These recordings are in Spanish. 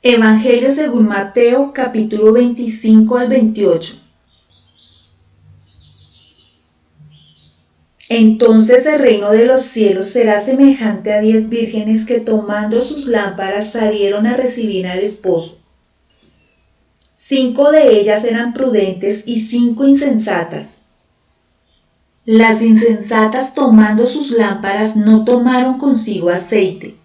Evangelio según Mateo, capítulo 25 al 28. Entonces el reino de los cielos será semejante a 10 vírgenes que tomando sus lámparas salieron a recibir al esposo. 5 de ellas eran prudentes y 5 insensatas. Las insensatas tomando sus lámparas no tomaron consigo aceite,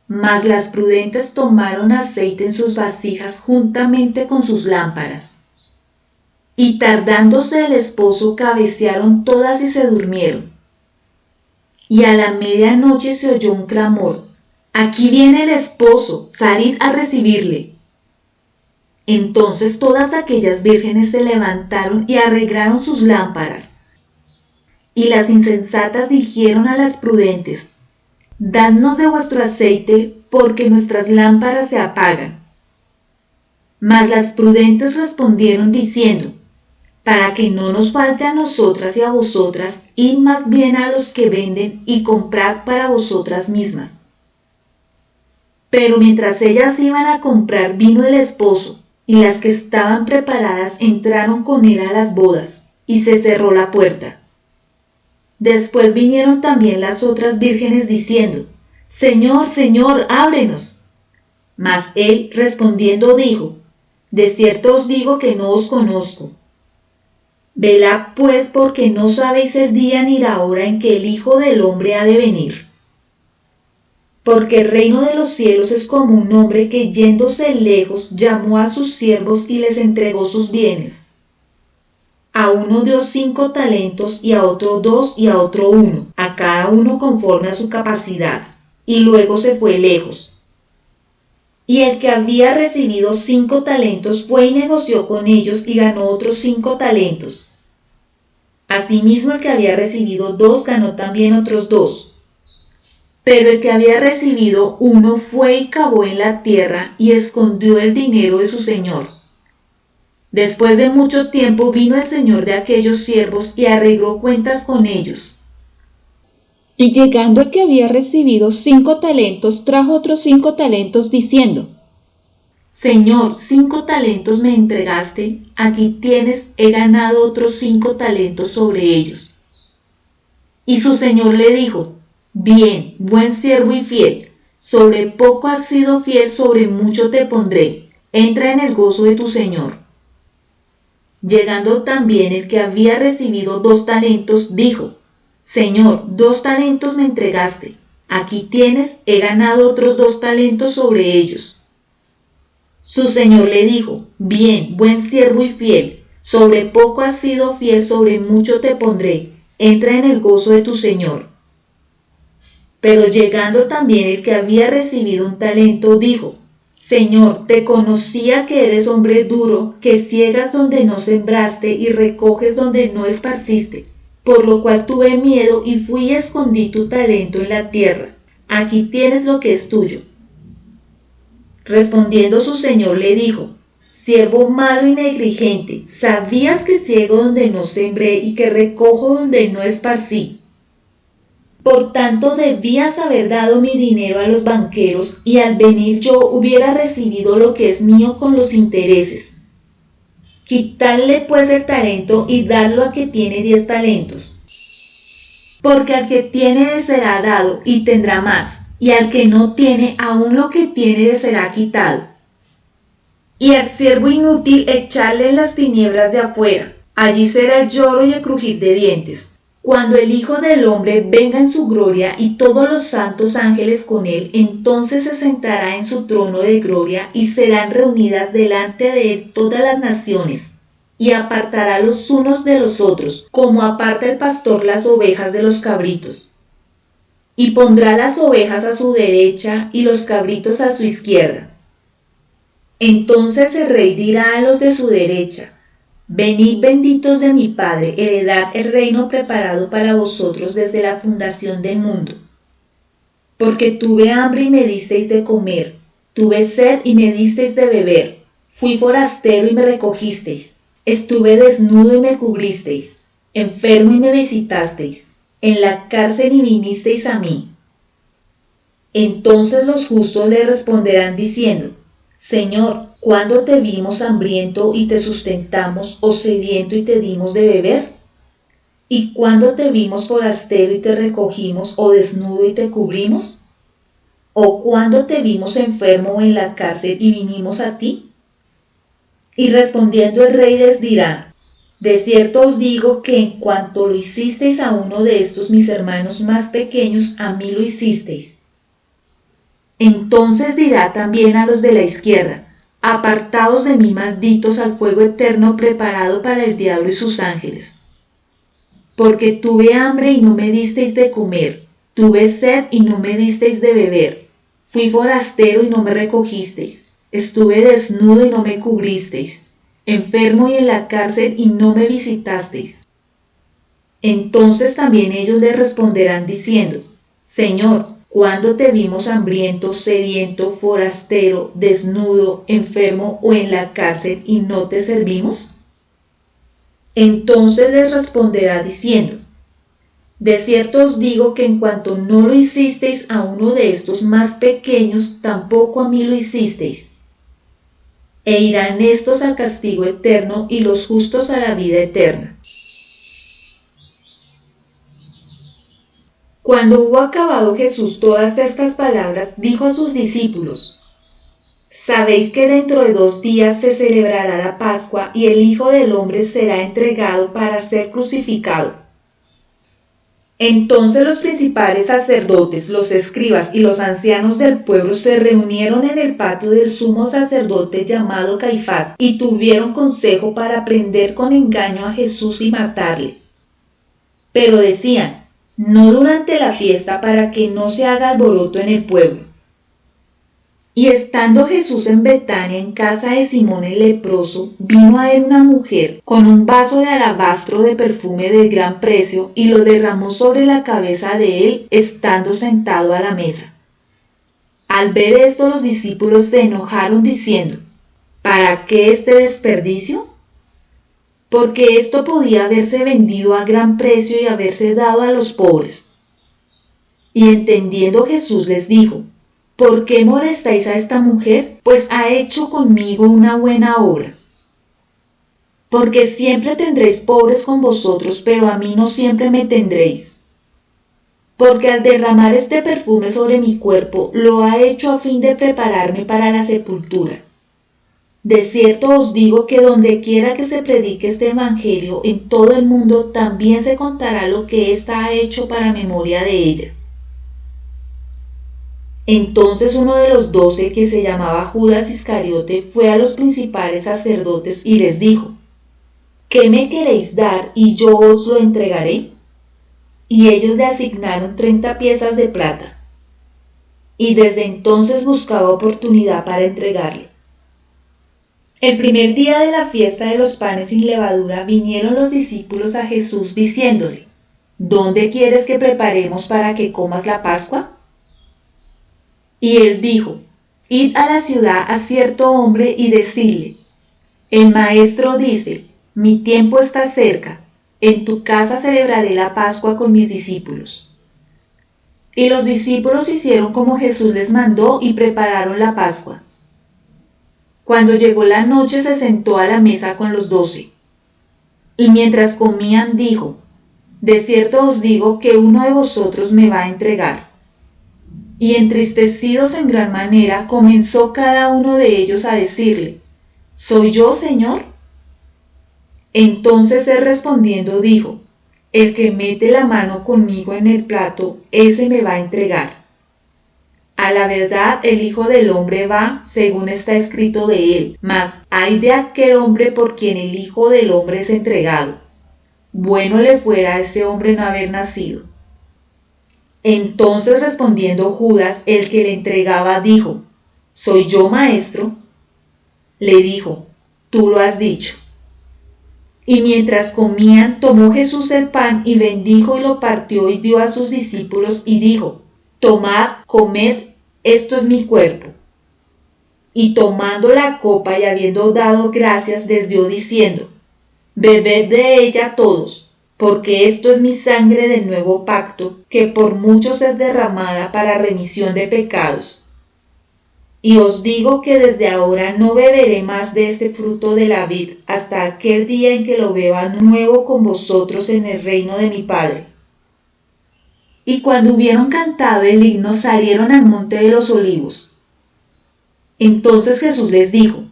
mas las prudentes tomaron aceite en sus vasijas juntamente con sus lámparas. Y tardándose el esposo cabecearon todas y se durmieron. Y a la medianoche se oyó un clamor: «Aquí viene el esposo, salid a recibirle». Entonces todas aquellas vírgenes se levantaron y arreglaron sus lámparas. Y las insensatas dijeron a las prudentes: «Dadnos de vuestro aceite, porque nuestras lámparas se apagan». Mas las prudentes respondieron diciendo: «Para que no nos falte a nosotras y a vosotras, id más bien a los que venden y comprad para vosotras mismas». Pero mientras ellas iban a comprar, vino el esposo, y las que estaban preparadas entraron con él a las bodas, y se cerró la puerta. Después vinieron también las otras vírgenes diciendo: «Señor, Señor, ábrenos». Mas él respondiendo dijo: «De cierto os digo que no os conozco. Velad pues, porque no sabéis el día ni la hora en que el Hijo del Hombre ha de venir. Porque el reino de los cielos es como un hombre que yéndose lejos llamó a sus siervos y les entregó sus bienes. A uno dio 5 talentos, y a otro 2, y a otro 1, a cada uno conforme a su capacidad, y luego se fue lejos. Y el que había recibido 5 talentos fue y negoció con ellos y ganó otros 5 talentos. Asimismo el que había recibido 2 ganó también otros 2. Pero el que había recibido 1 fue y cavó en la tierra y escondió el dinero de su señor. Después de mucho tiempo vino el señor de aquellos siervos y arregló cuentas con ellos. Y llegando el que había recibido 5 talentos, trajo otros 5 talentos, diciendo: «Señor, 5 talentos me entregaste, aquí tienes, he ganado otros 5 talentos sobre ellos». Y su señor le dijo: «Bien, buen siervo y fiel, sobre poco has sido fiel, sobre mucho te pondré, entra en el gozo de tu señor». Llegando también el que había recibido 2 talentos, dijo: «Señor, 2 talentos me entregaste, aquí tienes, he ganado otros 2 talentos sobre ellos». Su señor le dijo: «Bien, buen siervo y fiel, sobre poco has sido fiel, sobre mucho te pondré, entra en el gozo de tu señor». Pero llegando también el que había recibido 1 talento, dijo: «Señor, te conocía que eres hombre duro, que ciegas donde no sembraste y recoges donde no esparciste, por lo cual tuve miedo y fui y escondí tu talento en la tierra. Aquí tienes lo que es tuyo». Respondiendo su señor le dijo: «Siervo malo y negligente, ¿sabías que ciego donde no sembré y que recojo donde no esparcí? Por tanto debías haber dado mi dinero a los banqueros, y al venir yo hubiera recibido lo que es mío con los intereses. Quitadle pues el talento y dadlo a que tiene 10 talentos. Porque al que tiene le será dado y tendrá más, y al que no tiene, aún lo que tiene le será quitado. Y al siervo inútil echadle en las tinieblas de afuera, allí será el lloro y el crujir de dientes, cuando el Hijo del Hombre venga en su gloria y todos los santos ángeles con él. Entonces se sentará en su trono de gloria y serán reunidas delante de él todas las naciones, y apartará los unos de los otros, como aparta el pastor las ovejas de los cabritos. Y pondrá las ovejas a su derecha y los cabritos a su izquierda. Entonces el rey dirá a los de su derecha: «Venid benditos de mi Padre, heredad el reino preparado para vosotros desde la fundación del mundo. Porque tuve hambre y me disteis de comer, tuve sed y me disteis de beber, fui forastero y me recogisteis, estuve desnudo y me cubristeis, enfermo y me visitasteis, en la cárcel y vinisteis a mí». Entonces los justos le responderán diciendo: Señor, ¿cuándo te vimos hambriento y te sustentamos, o sediento y te dimos de beber? ¿Y cuándo te vimos forastero y te recogimos, o desnudo y te cubrimos? ¿O cuándo te vimos enfermo o en la cárcel y vinimos a ti? Y respondiendo el rey les dirá: de cierto os digo que en cuanto lo hicisteis a uno de estos mis hermanos más pequeños, a mí lo hicisteis. Entonces dirá también a los de la izquierda: apartaos de mí, malditos, al fuego eterno preparado para el diablo y sus ángeles. Porque tuve hambre y no me disteis de comer, tuve sed y no me disteis de beber, fui forastero y no me recogisteis, estuve desnudo y no me cubristeis, enfermo y en la cárcel y no me visitasteis. Entonces también ellos le responderán diciendo: Señor, ¿cuándo te vimos hambriento, sediento, forastero, desnudo, enfermo o en la cárcel y no te servimos? Entonces les responderá diciendo: de cierto os digo que en cuanto no lo hicisteis a uno de estos más pequeños, tampoco a mí lo hicisteis. E irán estos al castigo eterno y los justos a la vida eterna. Cuando hubo acabado Jesús todas estas palabras, dijo a sus discípulos: Sabéis que dentro de 2 días se celebrará la Pascua y el Hijo del Hombre será entregado para ser crucificado. Entonces los principales sacerdotes, los escribas y los ancianos del pueblo se reunieron en el patio del sumo sacerdote llamado Caifás y tuvieron consejo para prender con engaño a Jesús y matarle. Pero decían: no durante la fiesta, para que no se haga alboroto en el pueblo. Y estando Jesús en Betania, en casa de Simón el leproso, vino a él una mujer con un vaso de alabastro de perfume de gran precio y lo derramó sobre la cabeza de él, estando sentado a la mesa. Al ver esto, los discípulos se enojaron diciendo: ¿para qué este desperdicio? Porque esto podía haberse vendido a gran precio y haberse dado a los pobres. Y entendiendo Jesús les dijo: ¿por qué molestáis a esta mujer? Pues ha hecho conmigo una buena obra. Porque siempre tendréis pobres con vosotros, pero a mí no siempre me tendréis. Porque al derramar este perfume sobre mi cuerpo, lo ha hecho a fin de prepararme para la sepultura. De cierto os digo que donde quiera que se predique este evangelio en todo el mundo, también se contará lo que ésta ha hecho para memoria de ella. Entonces uno de los 12, que se llamaba Judas Iscariote, fue a los principales sacerdotes y les dijo: ¿qué me queréis dar y yo os lo entregaré? Y ellos le asignaron 30 piezas de plata. Y desde entonces buscaba oportunidad para entregarle. El primer día de la fiesta de los panes sin levadura vinieron los discípulos a Jesús diciéndole: ¿dónde quieres que preparemos para que comas la Pascua? Y él dijo: id a la ciudad a cierto hombre y decidle: el maestro dice, mi tiempo está cerca, en tu casa celebraré la Pascua con mis discípulos. Y los discípulos hicieron como Jesús les mandó y prepararon la Pascua. Cuando llegó la noche se sentó a la mesa con los 12. Y mientras comían dijo: de cierto os digo que uno de vosotros me va a entregar. Y entristecidos en gran manera, comenzó cada uno de ellos a decirle: ¿soy yo, Señor? Entonces él respondiendo dijo: el que mete la mano conmigo en el plato, ese me va a entregar. A la verdad, el Hijo del Hombre va, según está escrito de él, mas ay de aquel hombre por quien el Hijo del Hombre es entregado. Bueno le fuera a ese hombre no haber nacido. Entonces respondiendo Judas, el que le entregaba, dijo: ¿soy yo, maestro? Le dijo: tú lo has dicho. Y mientras comían, tomó Jesús el pan y bendijo y lo partió y dio a sus discípulos y dijo: tomad, comed, esto es mi cuerpo. Y tomando la copa y habiendo dado gracias, les dio diciendo: bebed de ella todos, porque esto es mi sangre del nuevo pacto, que por muchos es derramada para remisión de pecados. Y os digo que desde ahora no beberé más de este fruto de la vid hasta aquel día en que lo beba nuevo con vosotros en el reino de mi Padre. Y cuando hubieron cantado el himno, salieron al monte de los olivos. Entonces Jesús les dijo: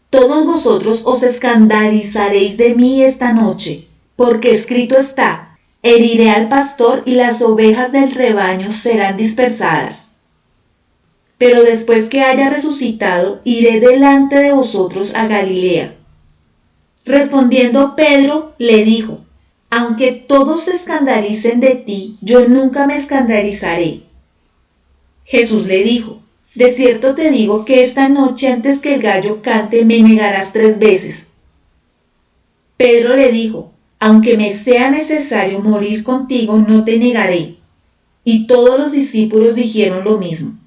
todos vosotros os escandalizaréis de mí esta noche, porque escrito está: heriré al pastor y las ovejas del rebaño serán dispersadas. Pero después que haya resucitado, iré delante de vosotros a Galilea. Respondiendo Pedro, le dijo: aunque todos se escandalicen de ti, yo nunca me escandalizaré. Jesús le dijo: de cierto te digo que esta noche antes que el gallo cante me negarás 3 veces. Pedro le dijo: aunque me sea necesario morir contigo, no te negaré. Y todos los discípulos dijeron lo mismo.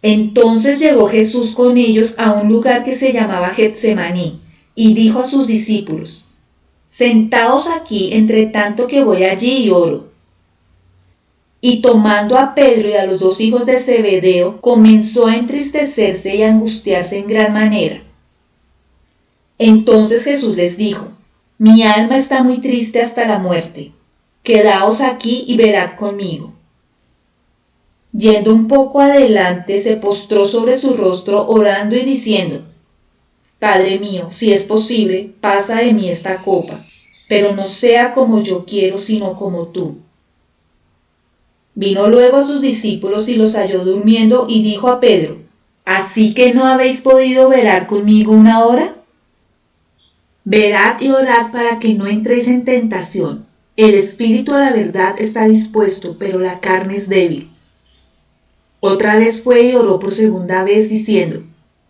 Entonces llegó Jesús con ellos a un lugar que se llamaba Getsemaní, y dijo a sus discípulos: sentaos aquí entre tanto que voy allí y oro. Y tomando a Pedro y a los 2 hijos de Zebedeo, comenzó a entristecerse y a angustiarse en gran manera. Entonces Jesús les dijo: mi alma está muy triste hasta la muerte. Quedaos aquí y velad conmigo. Yendo un poco adelante, se postró sobre su rostro orando y diciendo: Padre mío, si es posible, pasa de mí esta copa, pero no sea como yo quiero, sino como tú. Vino luego a sus discípulos y los halló durmiendo y dijo a Pedro: ¿así que no habéis podido velar conmigo 1 hora? Velad y orad para que no entréis en tentación. El espíritu a la verdad está dispuesto, pero la carne es débil. Otra vez fue y oró por 2ª vez diciendo: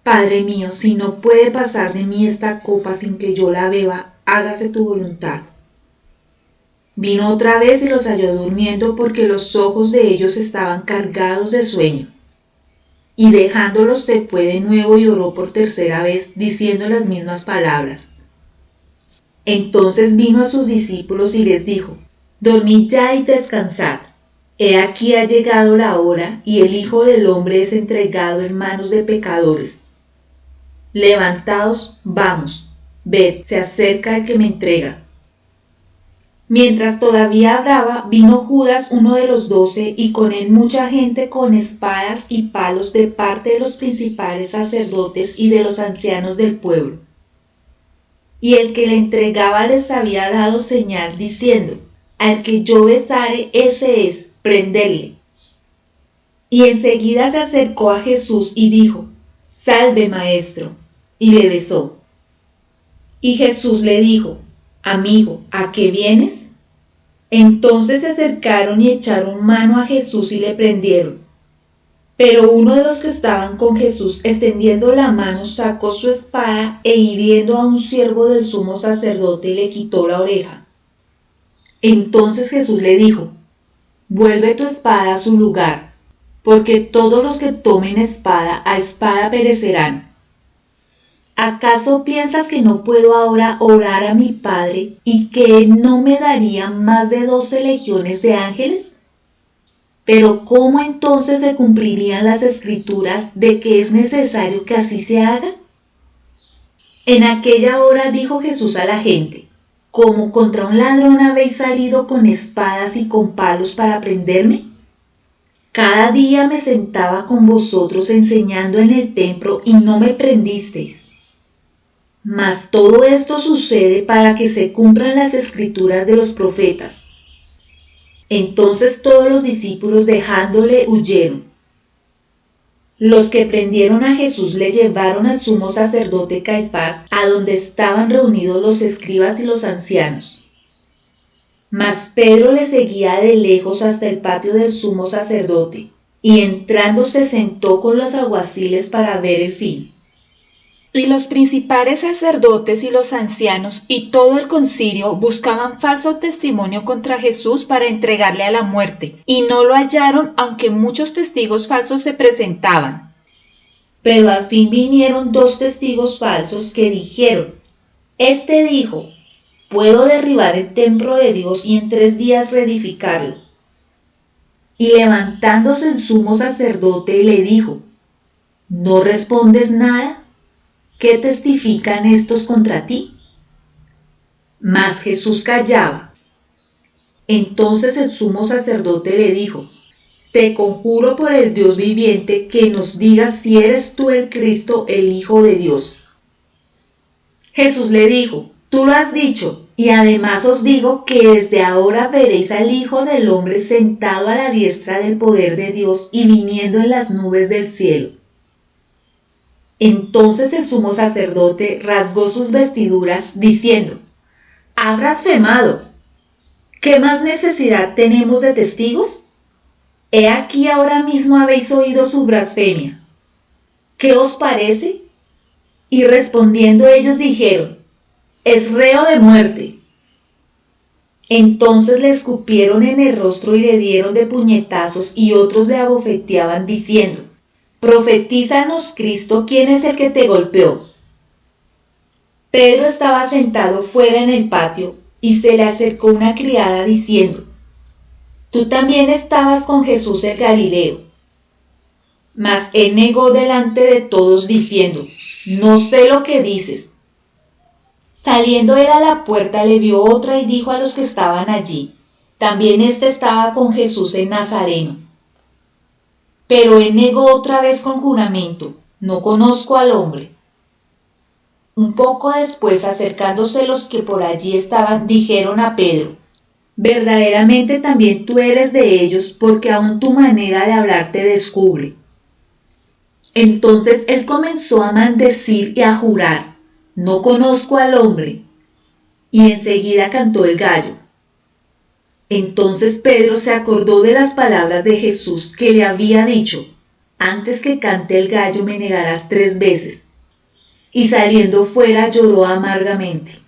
Padre mío, si no puede pasar de mí esta copa sin que yo la beba, hágase tu voluntad. Vino otra vez y los halló durmiendo porque los ojos de ellos estaban cargados de sueño. Y dejándolos se fue de nuevo y oró por 3ª vez, diciendo las mismas palabras. Entonces vino a sus discípulos y les dijo: dormid ya y descansad. He aquí ha llegado la hora, y el Hijo del Hombre es entregado en manos de pecadores. Levantaos, vamos, ved, se acerca el que me entrega. Mientras todavía hablaba, vino Judas, uno de los 12, y con él mucha gente con espadas y palos de parte de los principales sacerdotes y de los ancianos del pueblo. Y el que le entregaba les había dado señal, diciendo: al que yo besare, ese es, prendedle. Y enseguida se acercó a Jesús y dijo: salve, maestro, y le besó. Y Jesús le dijo: amigo, ¿a qué vienes? Entonces se acercaron y echaron mano a Jesús y le prendieron. Pero uno de los que estaban con Jesús, extendiendo la mano, sacó su espada e hiriendo a un siervo del sumo sacerdote, le quitó la oreja. Entonces Jesús le dijo: vuelve tu espada a su lugar, porque todos los que tomen espada, a espada perecerán. ¿Acaso piensas que no puedo ahora orar a mi Padre y que Él no me daría más de 12 legiones de ángeles? Pero ¿cómo entonces se cumplirían las escrituras de que es necesario que así se haga? En aquella hora dijo Jesús a la gente: ¿cómo contra un ladrón habéis salido con espadas y con palos para prenderme? Cada día me sentaba con vosotros enseñando en el templo y no me prendisteis. Mas todo esto sucede para que se cumplan las escrituras de los profetas. Entonces todos los discípulos, dejándole, huyeron. Los que prendieron a Jesús le llevaron al sumo sacerdote Caifás, a donde estaban reunidos los escribas y los ancianos. Mas Pedro le seguía de lejos hasta el patio del sumo sacerdote, y entrando se sentó con los alguaciles para ver el fin. Y los principales sacerdotes y los ancianos y todo el concilio buscaban falso testimonio contra Jesús para entregarle a la muerte, y no lo hallaron, aunque muchos testigos falsos se presentaban. Pero al fin vinieron 2 testigos falsos que dijeron: este dijo: puedo derribar el templo de Dios y en 3 días reedificarlo. Y levantándose el sumo sacerdote le dijo: ¿No respondes nada? ¿Qué testifican estos contra ti? Mas Jesús callaba. Entonces el sumo sacerdote le dijo: Te conjuro por el Dios viviente que nos digas si eres tú el Cristo, el Hijo de Dios. Jesús le dijo: Tú lo has dicho, y además os digo que desde ahora veréis al Hijo del Hombre sentado a la diestra del poder de Dios y viniendo en las nubes del cielo. Entonces el sumo sacerdote rasgó sus vestiduras, diciendo: Ha blasfemado. ¿Qué más necesidad tenemos de testigos? He aquí ahora mismo habéis oído su blasfemia. ¿Qué os parece? Y respondiendo ellos dijeron: Es reo de muerte. Entonces le escupieron en el rostro y le dieron de puñetazos, y otros le abofeteaban diciendo: Profetízanos, Cristo, ¿quién es el que te golpeó? Pedro estaba sentado fuera en el patio, y se le acercó una criada diciendo: Tú también estabas con Jesús el Galileo. Mas él negó delante de todos diciendo: No sé lo que dices. Saliendo él a la puerta le vio otra y dijo a los que estaban allí: También éste estaba con Jesús el Nazareno. Pero él negó otra vez con juramento: No conozco al hombre. Un poco después, acercándose los que por allí estaban, dijeron a Pedro: Verdaderamente también tú eres de ellos, porque aún tu manera de hablar te descubre. Entonces él comenzó a maldecir y a jurar: No conozco al hombre. Y enseguida cantó el gallo. Entonces Pedro se acordó de las palabras de Jesús que le había dicho: Antes que cante el gallo me negarás 3 veces. Y saliendo fuera lloró amargamente.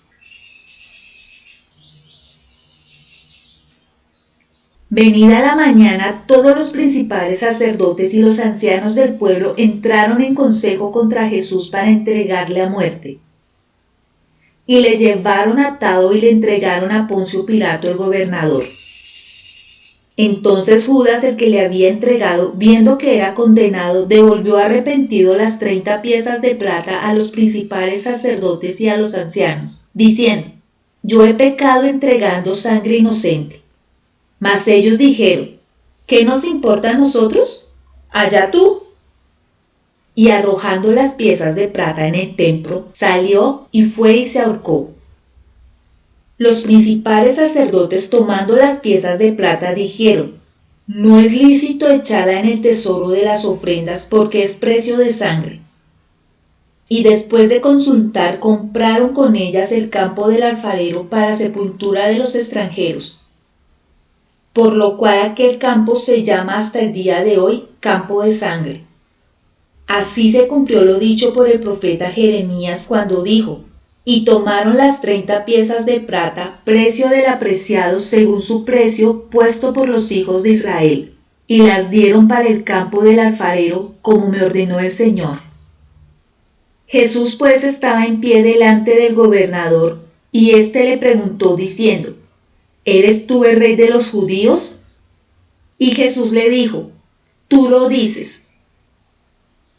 Venida la mañana, todos los principales sacerdotes y los ancianos del pueblo entraron en consejo contra Jesús para entregarle a muerte. Y le llevaron atado y le entregaron a Poncio Pilato el gobernador. Entonces Judas, el que le había entregado, viendo que era condenado, devolvió arrepentido las 30 piezas de plata a los principales sacerdotes y a los ancianos, diciendo: Yo he pecado entregando sangre inocente. Mas ellos dijeron: ¿Qué nos importa a nosotros? Allá tú. Y arrojando las piezas de plata en el templo, salió y fue y se ahorcó. Los principales sacerdotes, tomando las piezas de plata, dijeron: No es lícito echarla en el tesoro de las ofrendas, porque es precio de sangre. Y después de consultar, compraron con ellas el campo del alfarero para sepultura de los extranjeros. Por lo cual aquel campo se llama hasta el día de hoy campo de sangre. Así se cumplió lo dicho por el profeta Jeremías cuando dijo: Y tomaron las 30 piezas de plata, precio del apreciado según su precio puesto por los hijos de Israel, y las dieron para el campo del alfarero, como me ordenó el Señor. Jesús pues estaba en pie delante del gobernador, y éste le preguntó diciendo: ¿Eres tú el rey de los judíos? Y Jesús le dijo: Tú lo dices.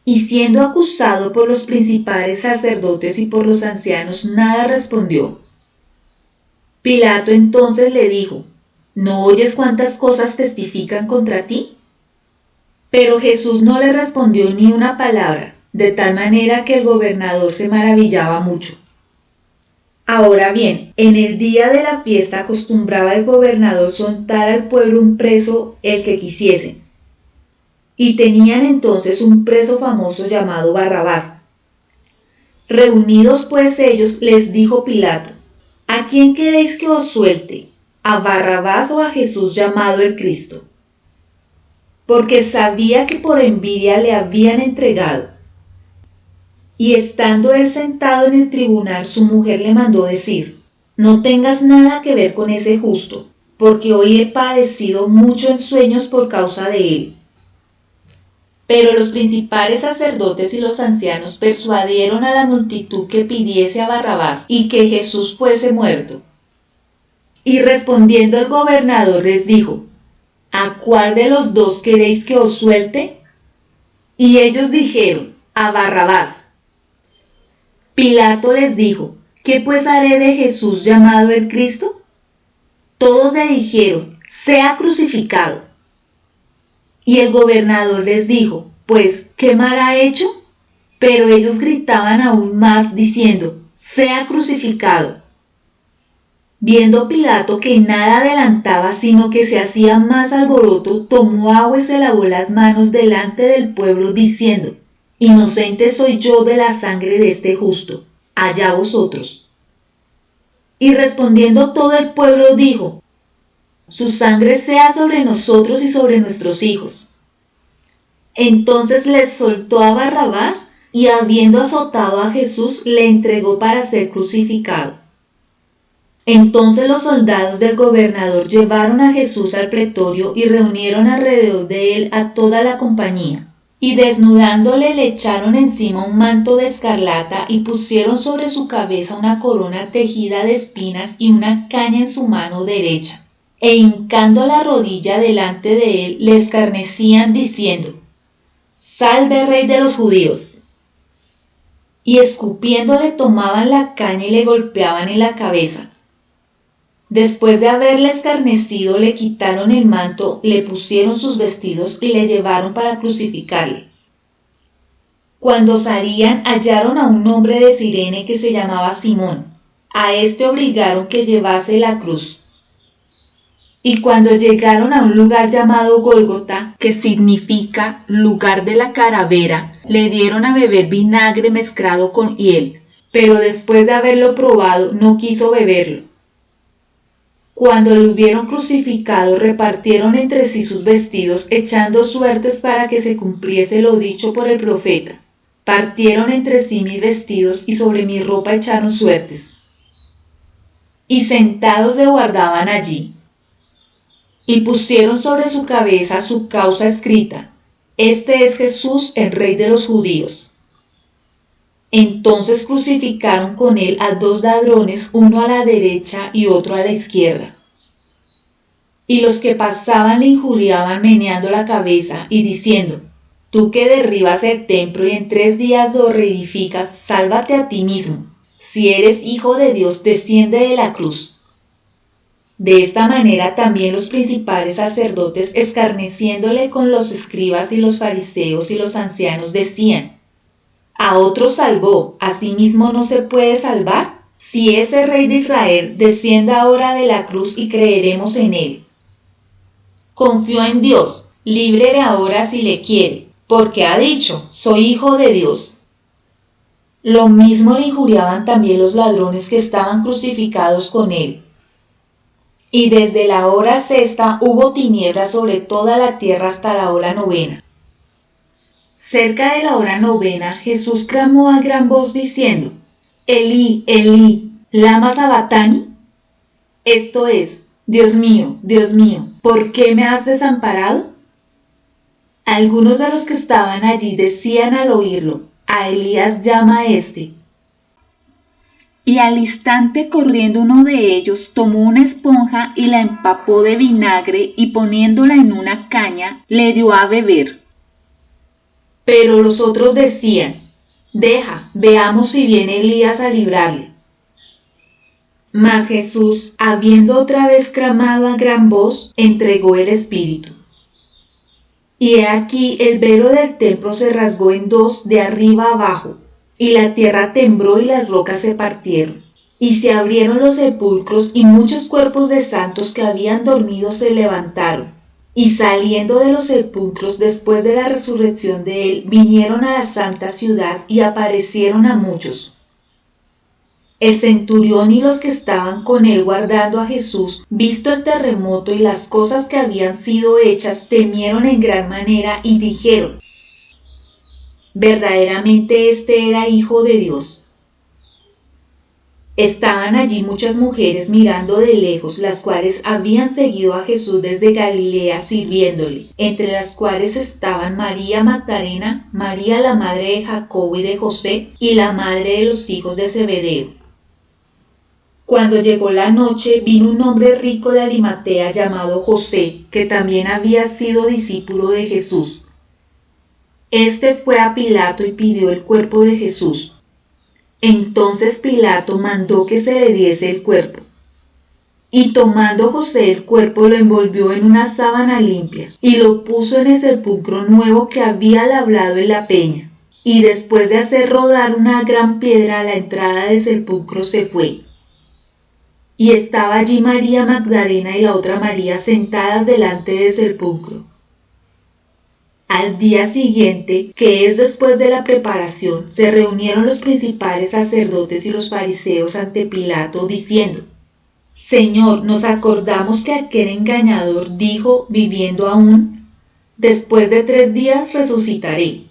Y siendo acusado por los principales sacerdotes y por los ancianos, nada respondió. Pilato entonces le dijo: ¿No oyes cuántas cosas testifican contra ti? Pero Jesús no le respondió ni una palabra, de tal manera que el gobernador se maravillaba mucho. Ahora bien, en el día de la fiesta acostumbraba el gobernador soltar al pueblo un preso el que quisiesen. Y tenían entonces un preso famoso llamado Barrabás. Reunidos pues ellos, les dijo Pilato: ¿A quién queréis que os suelte? ¿A Barrabás o a Jesús llamado el Cristo? Porque sabía que por envidia le habían entregado. Y estando él sentado en el tribunal, su mujer le mandó decir: No tengas nada que ver con ese justo, porque hoy he padecido mucho en sueños por causa de él. Pero los principales sacerdotes y los ancianos persuadieron a la multitud que pidiese a Barrabás y que Jesús fuese muerto. Y respondiendo el gobernador les dijo: ¿A cuál de los dos queréis que os suelte? Y ellos dijeron: a Barrabás. Pilato les dijo: ¿qué pues haré de Jesús llamado el Cristo? Todos le dijeron: sea crucificado. Y el gobernador les dijo: pues, ¿qué mal ha hecho? Pero ellos gritaban aún más diciendo: sea crucificado. Viendo Pilato que nada adelantaba, sino que se hacía más alboroto, tomó agua y se lavó las manos delante del pueblo, diciendo: inocente soy yo de la sangre de este justo, allá vosotros. Y respondiendo todo el pueblo dijo: su sangre sea sobre nosotros y sobre nuestros hijos. Entonces les soltó a Barrabás, y habiendo azotado a Jesús, le entregó para ser crucificado. Entonces los soldados del gobernador llevaron a Jesús al pretorio y reunieron alrededor de él a toda la compañía. Y desnudándole le echaron encima un manto de escarlata y pusieron sobre su cabeza una corona tejida de espinas y una caña en su mano derecha. E hincando la rodilla delante de él le escarnecían diciendo: ¡salve, Rey de los judíos! Y escupiéndole tomaban la caña y le golpeaban en la cabeza. Después de haberle escarnecido, le quitaron el manto, le pusieron sus vestidos y le llevaron para crucificarle. Cuando salían, hallaron a un hombre de Cirene que se llamaba Simón. A este obligaron que llevase la cruz. Y cuando llegaron a un lugar llamado Gólgota, que significa lugar de la calavera, le dieron a beber vinagre mezclado con hiel, pero después de haberlo probado no quiso beberlo. Cuando le hubieron crucificado, repartieron entre sí sus vestidos, echando suertes para que se cumpliese lo dicho por el profeta: partieron entre sí mis vestidos y sobre mi ropa echaron suertes. Y sentados le guardaban allí. Y pusieron sobre su cabeza su causa escrita: este es Jesús, el Rey de los judíos. Entonces crucificaron con él a dos ladrones, uno a la derecha y otro a la izquierda. Y los que pasaban le injuriaban meneando la cabeza y diciendo: tú que derribas el templo y en 3 días lo reedificas, sálvate a ti mismo. Si eres hijo de Dios, desciende de la cruz. De esta manera también los principales sacerdotes, escarneciéndole con los escribas y los fariseos y los ancianos, decían: a otros salvó, ¿a sí mismo no se puede salvar? Si es el Rey de Israel, descienda ahora de la cruz y creeremos en él. Confió en Dios, líbrele ahora si le quiere, porque ha dicho: soy hijo de Dios. Lo mismo le injuriaban también los ladrones que estaban crucificados con él. Y desde la hora 6 hubo tinieblas sobre toda la tierra hasta la hora 9. Cerca de la hora 9, Jesús clamó a gran voz diciendo: Elí, Elí, ¿lama sabactani? Esto es: Dios mío, ¿por qué me has desamparado? Algunos de los que estaban allí decían al oírlo: a Elías llama a este. Y al instante, corriendo uno de ellos, tomó una esponja y la empapó de vinagre y poniéndola en una caña, le dio a beber. Pero los otros decían: deja, veamos si viene Elías a librarle. Mas Jesús, habiendo otra vez clamado a gran voz, entregó el espíritu. Y he aquí el velo del templo se rasgó en 2 de arriba abajo, y la tierra tembló y las rocas se partieron. Y se abrieron los sepulcros, y muchos cuerpos de santos que habían dormido se levantaron. Y saliendo de los sepulcros después de la resurrección de él, vinieron a la santa ciudad y aparecieron a muchos. El centurión y los que estaban con él guardando a Jesús, visto el terremoto y las cosas que habían sido hechas, temieron en gran manera y dijeron: verdaderamente este era Hijo de Dios. Estaban allí muchas mujeres mirando de lejos, las cuales habían seguido a Jesús desde Galilea sirviéndole, entre las cuales estaban María Magdalena, María la madre de Jacobo y de José, y la madre de los hijos de Zebedeo. Cuando llegó la noche, vino un hombre rico de Arimatea llamado José, que también había sido discípulo de Jesús. Este fue a Pilato y pidió el cuerpo de Jesús. Entonces Pilato mandó que se le diese el cuerpo. Y tomando José el cuerpo lo envolvió en una sábana limpia y lo puso en el sepulcro nuevo que había labrado en la peña. Y después de hacer rodar una gran piedra a la entrada del sepulcro se fue. Y estaba allí María Magdalena y la otra María sentadas delante del sepulcro. Al día siguiente, que es después de la preparación, se reunieron los principales sacerdotes y los fariseos ante Pilato, diciendo: Señor, nos acordamos que aquel engañador dijo, viviendo aún: después de 3 días resucitaré.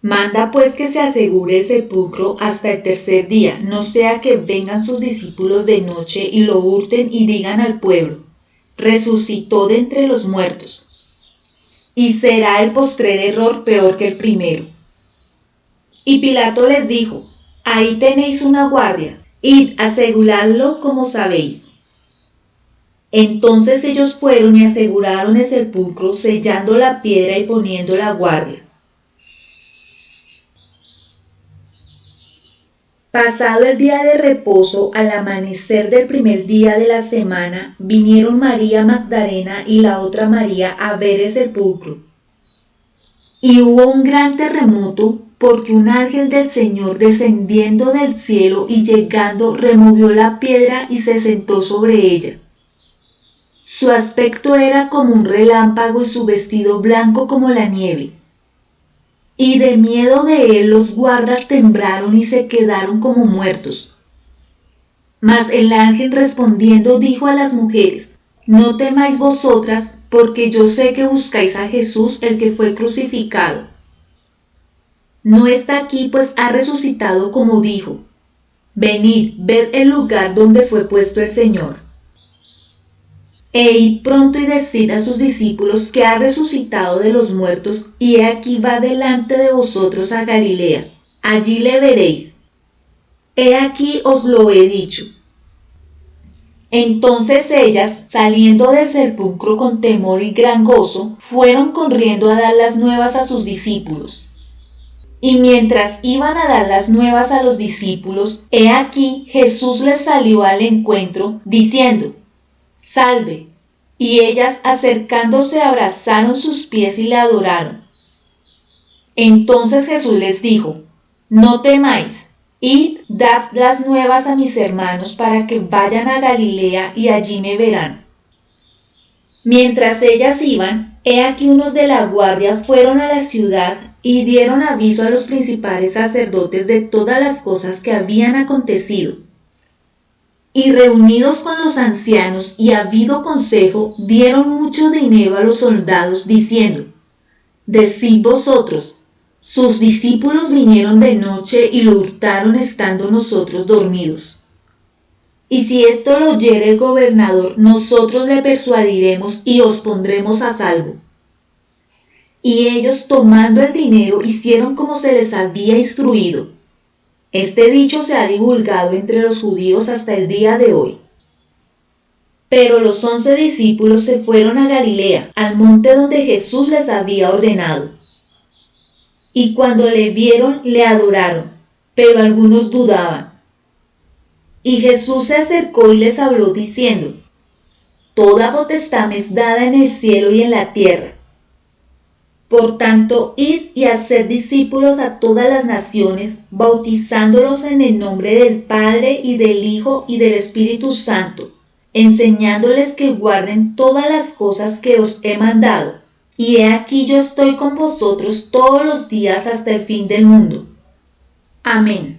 Manda pues que se asegure el sepulcro hasta el 3er día, no sea que vengan sus discípulos de noche y lo hurten y digan al pueblo: resucitó de entre los muertos. Y será el postrer error peor que el primero. Y Pilato les dijo: ahí tenéis una guardia, id, aseguradlo como sabéis. Entonces ellos fueron y aseguraron el sepulcro, sellando la piedra y poniendo la guardia. Pasado el día de reposo, al amanecer del primer día de la semana, vinieron María Magdalena y la otra María a ver el sepulcro. Y hubo un gran terremoto, porque un ángel del Señor descendiendo del cielo y llegando removió la piedra y se sentó sobre ella. Su aspecto era como un relámpago y su vestido blanco como la nieve. Y de miedo de él los guardas temblaron y se quedaron como muertos. Mas el ángel respondiendo dijo a las mujeres: no temáis vosotras, porque yo sé que buscáis a Jesús, el que fue crucificado. No está aquí, pues ha resucitado como dijo. Venid, ved el lugar donde fue puesto el Señor. E id pronto y decid a sus discípulos que ha resucitado de los muertos, y he aquí va delante de vosotros a Galilea. Allí le veréis. He aquí os lo he dicho. Entonces ellas, saliendo del sepulcro con temor y gran gozo, fueron corriendo a dar las nuevas a sus discípulos. Y mientras iban a dar las nuevas a los discípulos, he aquí Jesús les salió al encuentro, diciendo: Salve. Y ellas, acercándose, abrazaron sus pies y le adoraron. Entonces Jesús les dijo: no temáis, id, dad las nuevas a mis hermanos para que vayan a Galilea y allí me verán. Mientras ellas iban, he aquí unos de la guardia fueron a la ciudad y dieron aviso a los principales sacerdotes de todas las cosas que habían acontecido. Y reunidos con los ancianos y habido consejo, dieron mucho dinero a los soldados, diciendo: decid vosotros, sus discípulos vinieron de noche y lo hurtaron estando nosotros dormidos. Y si esto lo oyere el gobernador, nosotros le persuadiremos y os pondremos a salvo. Y ellos, tomando el dinero, hicieron como se les había instruido. Este dicho se ha divulgado entre los judíos hasta el día de hoy. Pero los 11 discípulos se fueron a Galilea, al monte donde Jesús les había ordenado. Y cuando le vieron, le adoraron, pero algunos dudaban. Y Jesús se acercó y les habló diciendo: toda potestad me es dada en el cielo y en la tierra. Por tanto, id y haced discípulos a todas las naciones, bautizándolos en el nombre del Padre y del Hijo y del Espíritu Santo, enseñándoles que guarden todas las cosas que os he mandado. Y he aquí yo estoy con vosotros todos los días hasta el fin del mundo. Amén.